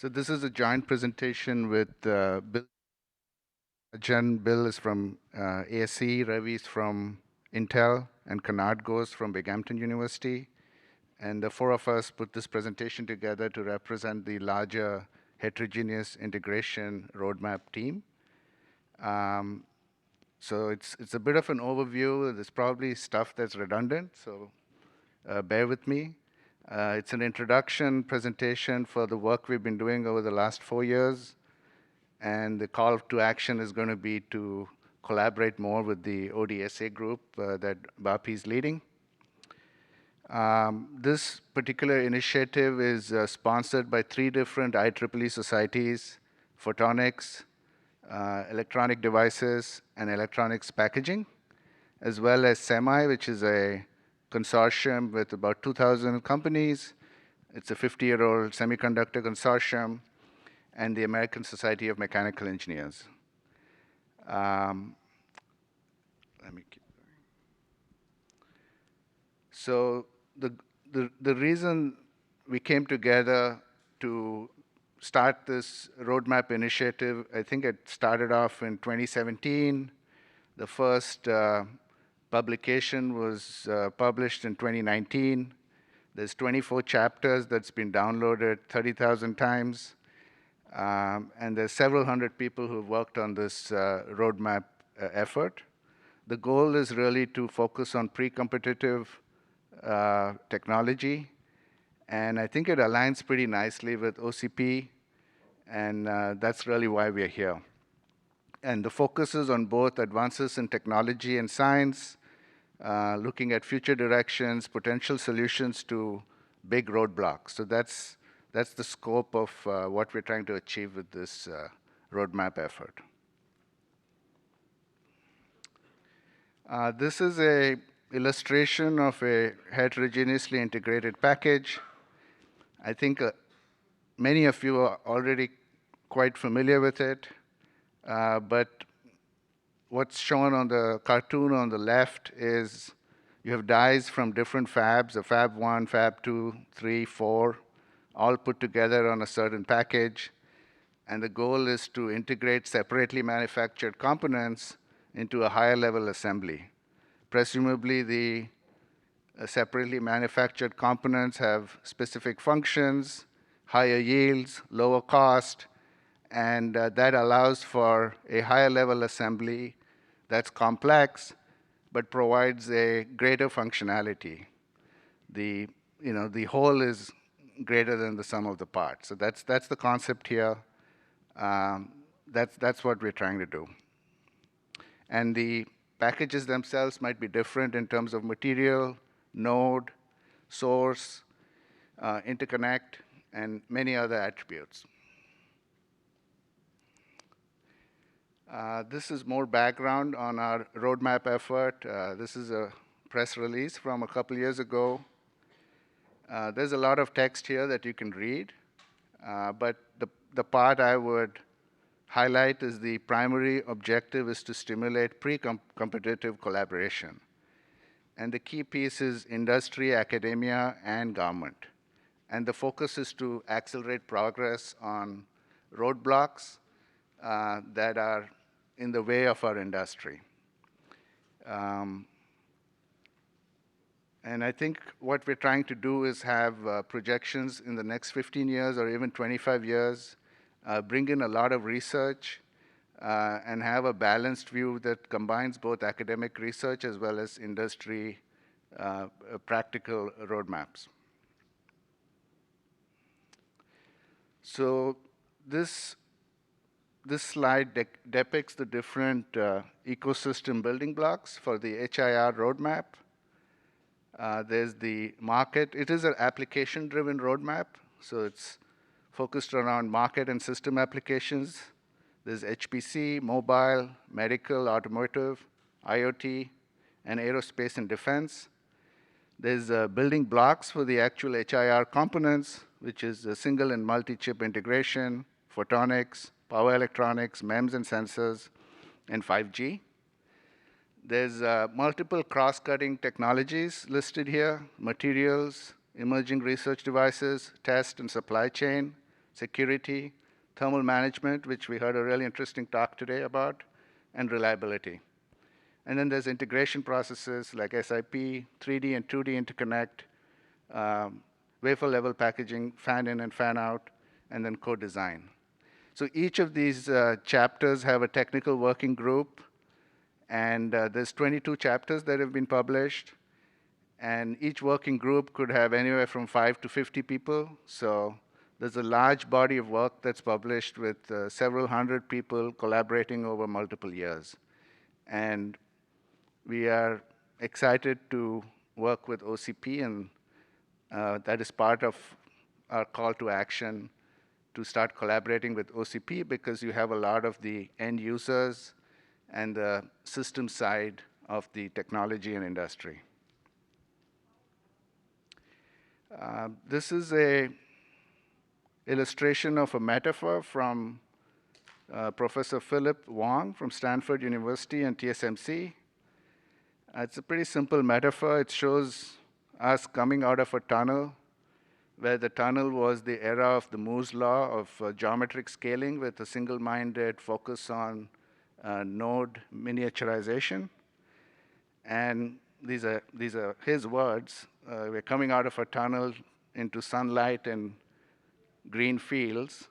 So this is a joint presentation with Bill. Bill is from ASC, Ravi is from Intel, and Kanad goes from Binghamton University. And the four of us put this presentation together to represent the larger heterogeneous integration roadmap team. Um, so it's a bit of an overview. There's probably stuff that's redundant, so bear with me. It's an introduction presentation for the work we've been doing over the last 4 years. And the call to action is going to be to collaborate more with the ODSA group that Bapi is leading. This particular initiative is sponsored by 3 different IEEE societies: photonics, electronic devices, and electronics packaging, as well as SEMI, which is a consortium with about 2,000 companies. It's a 50-year-old semiconductor consortium, and the American Society of Mechanical Engineers. Let me keep going. So the reason we came together to start this roadmap initiative, I think it started off in 2017. The first publication was published in 2019. There's 24 chapters that's been downloaded 30,000 times. And there's several hundred people who've worked on this roadmap effort. The goal is really to focus on pre-competitive technology, and I think it aligns pretty nicely with OCP, and that's really why we're here. And the focus is on both advances in technology and science, looking at future directions, potential solutions to big roadblocks. So that's the scope of what we're trying to achieve with this roadmap effort. This is a illustration of a heterogeneously integrated package. I think many of you are already quite familiar with it, but what's shown on the cartoon on the left is you have dies from different fabs, a fab 1, fab 2, 3, 4, all put together on a certain package. And the goal is to integrate separately manufactured components into a higher level assembly. Presumably, the separately manufactured components have specific functions, higher yields, lower cost, and that allows for a higher level assembly that's complex but provides a greater functionality. The whole is greater than the sum of the parts. So that's the concept here. That's what we're trying to do. And the packages themselves might be different in terms of material, node, source, interconnect, and many other attributes. This is more background on our roadmap effort. This is a press release from a couple years ago. There's a lot of text here that you can read, but the part I would highlight is the primary objective is to stimulate pre-competitive collaboration. And the key piece is industry, academia, and government. And the focus is to accelerate progress on roadblocks that are in the way of our industry. And I think what we're trying to do is have projections in the next 15 years or even 25 years, bring in a lot of research, and have a balanced view that combines both academic research as well as industry practical roadmaps. So this slide depicts the different ecosystem building blocks for the HIR roadmap. There's the market. It is an application-driven roadmap, so it's focused around market and system applications. There's HPC, mobile, medical, automotive, IoT, and aerospace and defense. There's building blocks for the actual HIR components, which is single and multi-chip integration, photonics, power electronics, MEMS and sensors, and 5G. There's multiple cross-cutting technologies listed here: materials, emerging research devices, test and supply chain, security, thermal management, which we heard a really interesting talk today about, and reliability. And then there's integration processes like SIP, 3D and 2D interconnect, wafer level packaging, fan in and fan out, and then co-design. So each of these chapters have a technical working group, and there's 22 chapters that have been published, and each working group could have anywhere from 5 to 50 people. So there's a large body of work that's published with several hundred people collaborating over multiple years. And we are excited to work with OCP, and that is part of our call to action to start collaborating with OCP, because you have a lot of the end users and the system side of the technology and industry. This is a illustration of a metaphor from Professor Philip Wong from Stanford University and TSMC. It's a pretty simple metaphor. It shows us coming out of a tunnel, where the tunnel was the era of the Moore's law of geometric scaling with a single-minded focus on node miniaturization. And these are his words. We're coming out of a tunnel into sunlight and green fields.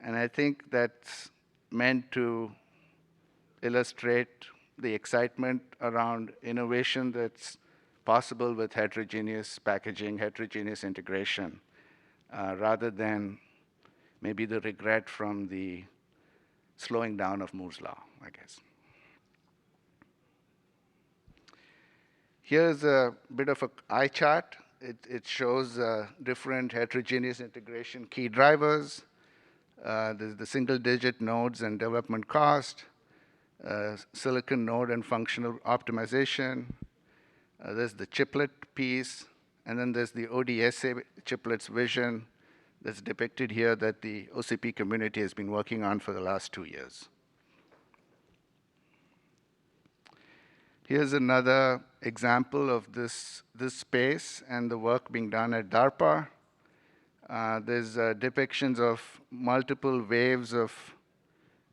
And I think that's meant to illustrate the excitement around innovation that's possible with heterogeneous packaging, heterogeneous integration, rather than maybe the regret from the slowing down of Moore's law, I guess. Here's a bit of an eye chart. It shows different heterogeneous integration key drivers. There's the single-digit nodes and development cost, silicon node and functional optimization. There's the chiplet piece, and then there's the ODSA chiplets vision that's depicted here that the OCP community has been working on for the last 2 years. Here's another example of this space and the work being done at DARPA. There's depictions of multiple waves of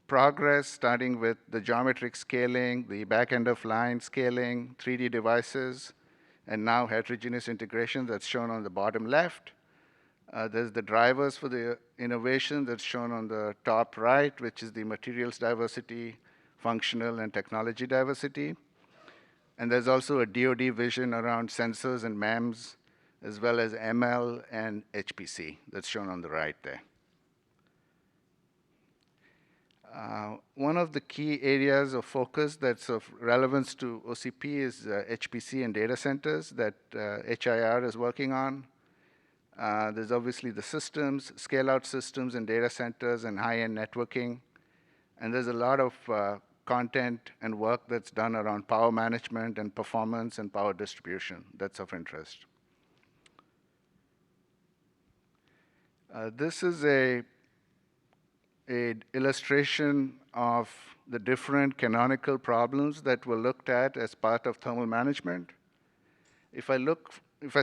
progress, starting with the geometric scaling, the back end of line scaling, 3D devices, and now heterogeneous integration that's shown on the bottom left. There's the drivers for the innovation that's shown on the top right, which is the materials diversity, functional and technology diversity. And there's also a DoD vision around sensors and MEMS, as well as ML and HPC that's shown on the right there. One of the key areas of focus that's of relevance to OCP is HPC and data centers that HIR is working on. There's obviously the systems, scale-out systems and data centers and high-end networking. And there's a lot of content and work that's done around power management and performance and power distribution that's of interest. This is an illustration of the different canonical problems that were looked at as part of thermal management. If I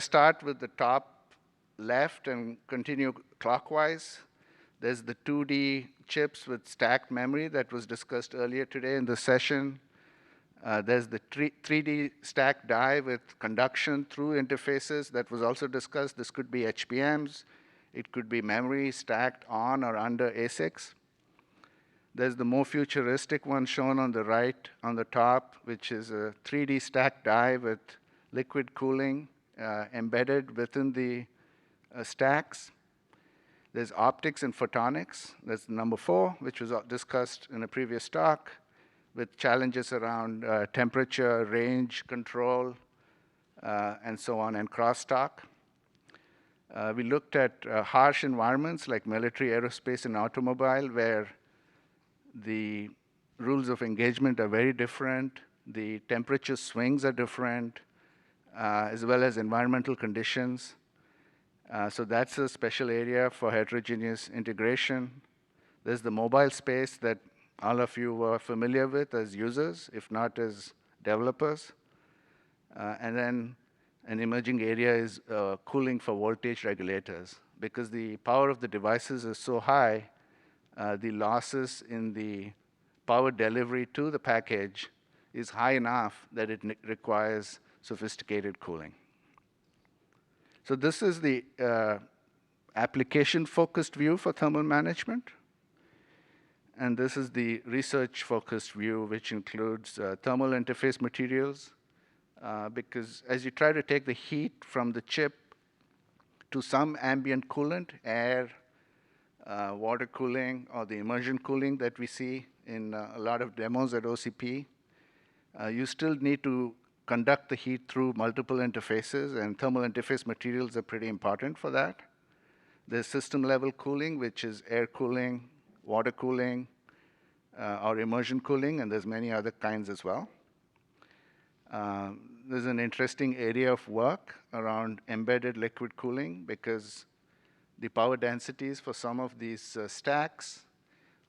start with the top left and continue clockwise, there's the 2D chips with stacked memory that was discussed earlier today in the session. There's the 3D stacked die with conduction through interfaces that was also discussed. This could be HBMs. It could be memory stacked on or under ASICs. There's the more futuristic one shown on the right on the top, which is a 3D stacked die with liquid cooling embedded within the stacks. There's optics and photonics. That's number 4, which was discussed in a previous talk, with challenges around temperature, range, control, and so on, and crosstalk. We looked at harsh environments like military, aerospace, and automobile, where the rules of engagement are very different. The temperature swings are different, as well as environmental conditions. So that's a special area for heterogeneous integration. There's the mobile space that all of you are familiar with as users, if not as developers. And then an emerging area is cooling for voltage regulators, because the power of the devices is so high, the losses in the power delivery to the package is high enough that it requires sophisticated cooling. So this is the application-focused view for thermal management. And this is the research-focused view, which includes thermal interface materials, because as you try to take the heat from the chip to some ambient coolant, air, water cooling, or the immersion cooling that we see in a lot of demos at OCP, you still need to conduct the heat through multiple interfaces, and thermal interface materials are pretty important for that. There's system-level cooling, which is air cooling, water cooling, or immersion cooling, and there's many other kinds as well. There's an interesting area of work around embedded liquid cooling, because the power densities for some of these stacks,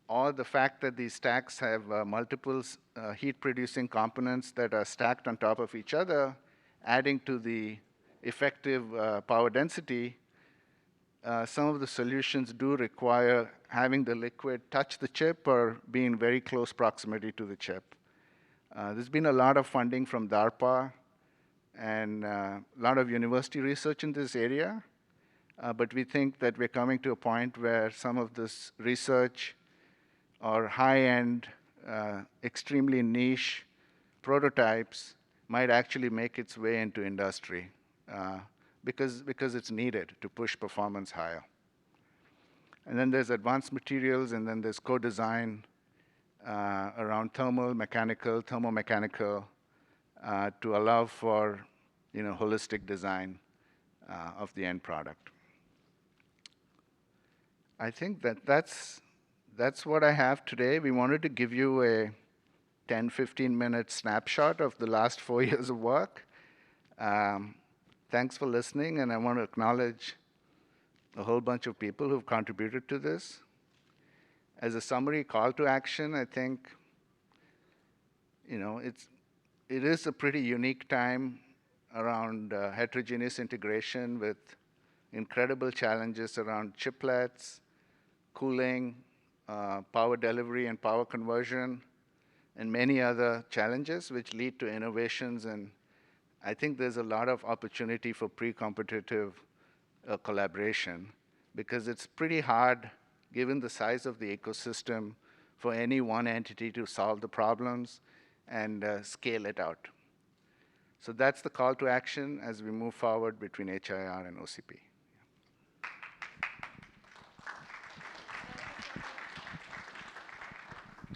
or the fact that these stacks have multiple heat-producing components that are stacked on top of each other, adding to the effective power density, some of the solutions do require having the liquid touch the chip or be in very close proximity to the chip. There's been a lot of funding from DARPA and a lot of university research in this area, but we think that we're coming to a point where some of this research or high-end, extremely niche prototypes might actually make its way into industry because it's needed to push performance higher. And then there's advanced materials, and then there's co-design around thermomechanical, to allow for holistic design of the end product. I think that's what I have today. We wanted to give you a 10, 15-minute snapshot of the last 4 years of work. Thanks for listening, and I want to acknowledge a whole bunch of people who've contributed to this. As a summary call to action, I think it is a pretty unique time around heterogeneous integration with incredible challenges around chiplets, cooling, power delivery and power conversion, and many other challenges which lead to innovations. And I think there's a lot of opportunity for pre-competitive collaboration, because it's pretty hard, given the size of the ecosystem, for any one entity to solve the problems and scale it out. So that's the call to action as we move forward between HIR and OCP.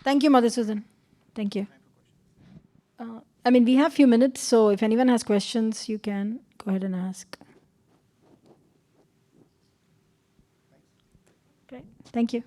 Thank you, Madhusudan. Thank you. We have a few minutes, so if anyone has questions, you can go ahead and ask. Great. Thank you.